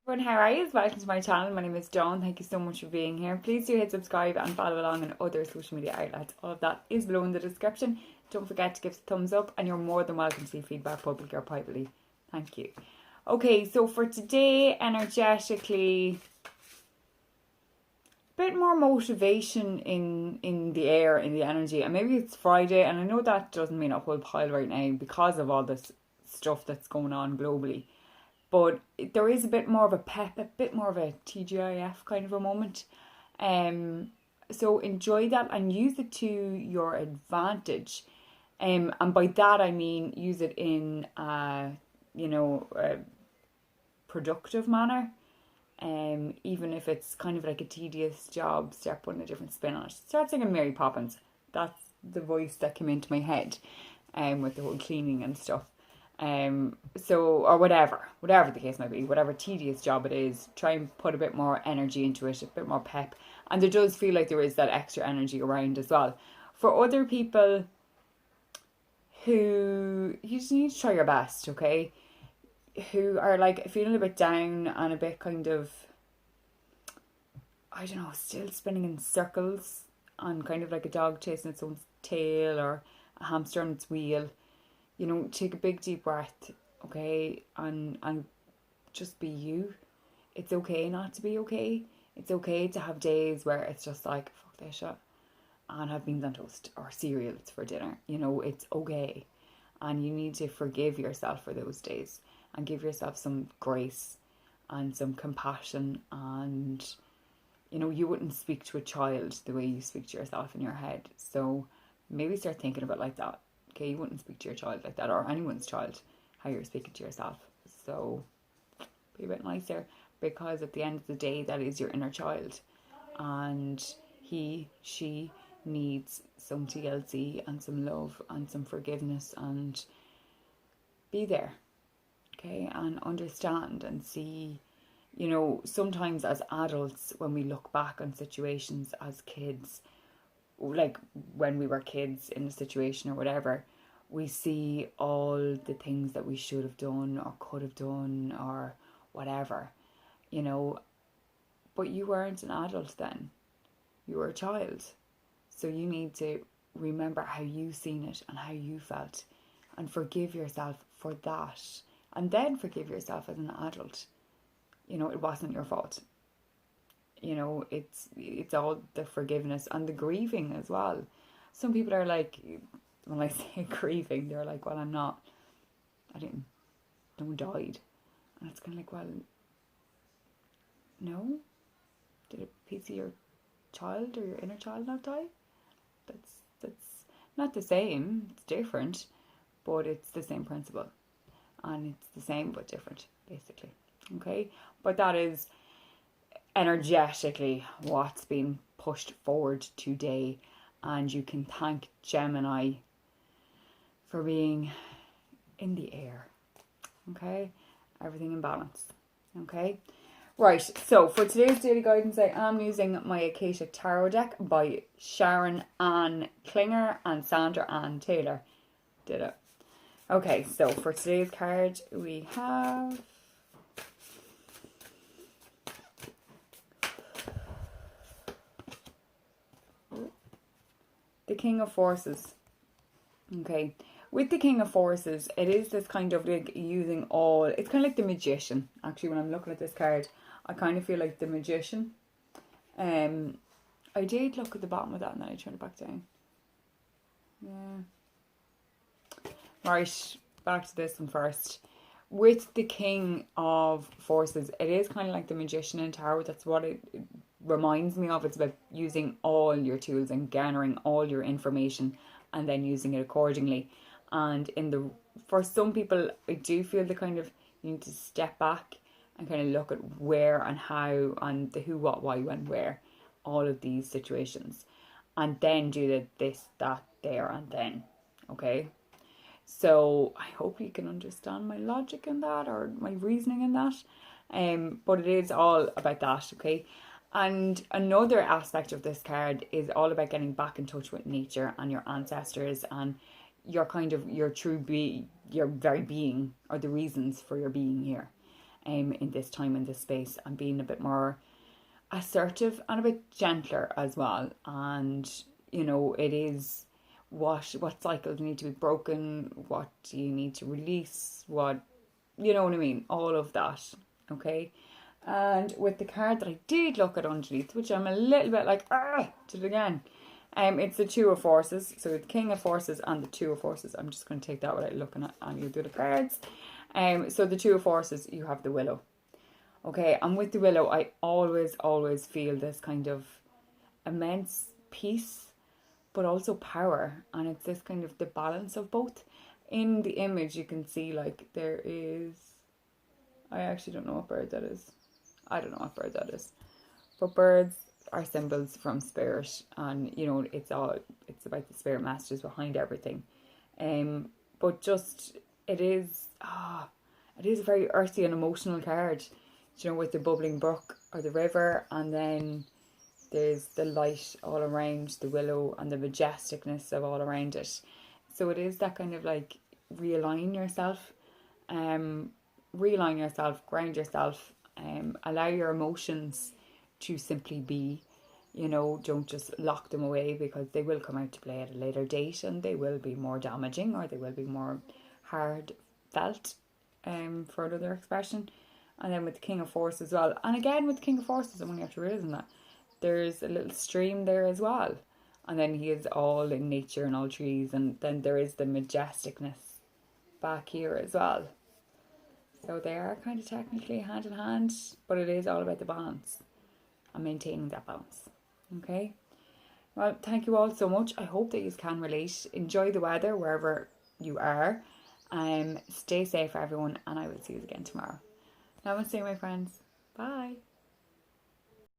Everyone, how are you? Welcome to my channel. My name is Dawn. Thank you so much for being here. Please do hit subscribe and follow along on other social media outlets. All of that is below in the description. Don't forget to give us a thumbs up, and you're more than welcome to leave feedback publicly or privately. Thank you. Okay, so for today, energetically, a bit more motivation in the air, in the energy, and maybe it's Friday, and I know that doesn't mean a whole pile right now because of all this stuff that's going on globally. But there is a bit more of a pep, a bit more of a TGIF kind of a moment. So enjoy that and use it to your advantage. And by that I mean use it in a productive manner. Even if it's kind of like a tedious job, start putting a different spin on it. Start singing Mary Poppins. That's the voice that came into my head, with the whole cleaning and stuff. Or whatever the case might be, whatever tedious job it is, try and put a bit more energy into it, a bit more pep. And there does feel like there is that extra energy around as well. For other people who you just need to try your best, okay? Who are like feeling a bit down and a bit kind of, I don't know, still spinning in circles and kind of like a dog chasing its own tail or a hamster on its wheel. Take a big deep breath, okay, and just be you. It's okay not to be okay. It's okay to have days where it's just like, fuck this shit, and have beans on toast or cereals for dinner. It's okay. And you need to forgive yourself for those days and give yourself some grace and some compassion. And, you wouldn't speak to a child the way you speak to yourself in your head. So maybe start thinking about it like that. Okay, you wouldn't speak to your child like that, or anyone's child, how you're speaking to yourself. So be a bit nicer, because at the end of the day, that is your inner child. And she needs some TLC and some love and some forgiveness, and be there, okay, and understand and see. Sometimes as adults, when we look back on situations as kids, like when we were kids in a situation or whatever, we see all the things that we should have done or could have done or whatever, but you weren't an adult then. You were a child. So you need to remember how you seen it and how you felt, and forgive yourself for that, and then forgive yourself as an adult. It wasn't your fault. It's all the forgiveness and the grieving as well. Some people are like, when I say grieving, they're like, well, no one died. And it's kind of like, well, no, did a piece of your child or your inner child not die? That's not the same. It's different, but it's the same principle, and it's the same but different, basically. Okay, but that is energetically what's been pushed forward today, and you can thank Gemini for being in the air. Okay, everything in balance. Okay, right, so for today's daily guidance, I am using my Acacia Tarot deck by Sharon Ann Klinger and Sandra Ann Taylor. Did it. Okay, so for today's card we have the King of Forces. Okay, with the King of Forces, it is this kind of like using all, it's kind of like the Magician. Actually, when I'm looking at this card, I kind of feel like the Magician. I did look at the bottom of that and then I turned it back down. Yeah. Right, back to this one first. With the King of Forces, it is kind of like the Magician in Tarot. That's what it reminds me of. It's about using all your tools and garnering all your information and then using it accordingly. And for some people, I do feel the kind of, you need to step back and kind of look at where and how and the who, what, why, when, where, all of these situations, and then do the this, that, there, and then. Okay, so I hope you can understand my logic in that, or my reasoning in that. But it is all about that. Okay. And another aspect of this card is all about getting back in touch with nature and your ancestors and your kind of your true your very being, or the reasons for your being here. in this time, in this space, and being a bit more assertive and a bit gentler as well. And it is what cycles need to be broken, what do you need to release, what what I mean, all of that. Okay. And with the card that I did look at underneath, which I'm a little bit like, did it again. It's the Two of Forces. So the King of Forces and the Two of Forces. I'm just going to take that without looking at any of the other cards. So the Two of Forces, you have the Willow. Okay, and with the Willow, I always feel this kind of immense peace, but also power. And it's this kind of the balance of both. In the image, you can see like there is, I actually don't know what bird that is. I don't know what bird that is. But birds are symbols from spirit, and it's about the spirit messages behind everything. But just it is a very earthy and emotional card. With the bubbling brook or the river, and then there's the light all around the willow and the majesticness of all around it. So it is that kind of like realign yourself, ground yourself, allow your emotions to simply be. Don't just lock them away, because they will come out to play at a later date, and they will be more damaging, or they will be more hard felt, for another expression. And then with the King of Force as well. And again with the King of Forces, I'm only after realising that there's a little stream there as well. And then he is all in nature and all trees, and then there is the majesticness back here as well. So they are kind of technically hand in hand, but it is all about the balance and maintaining that balance. Okay. Well, thank you all so much. I hope that you can relate. Enjoy the weather wherever you are. Stay safe, everyone, and I will see you again tomorrow. Namaste, my friends. Bye.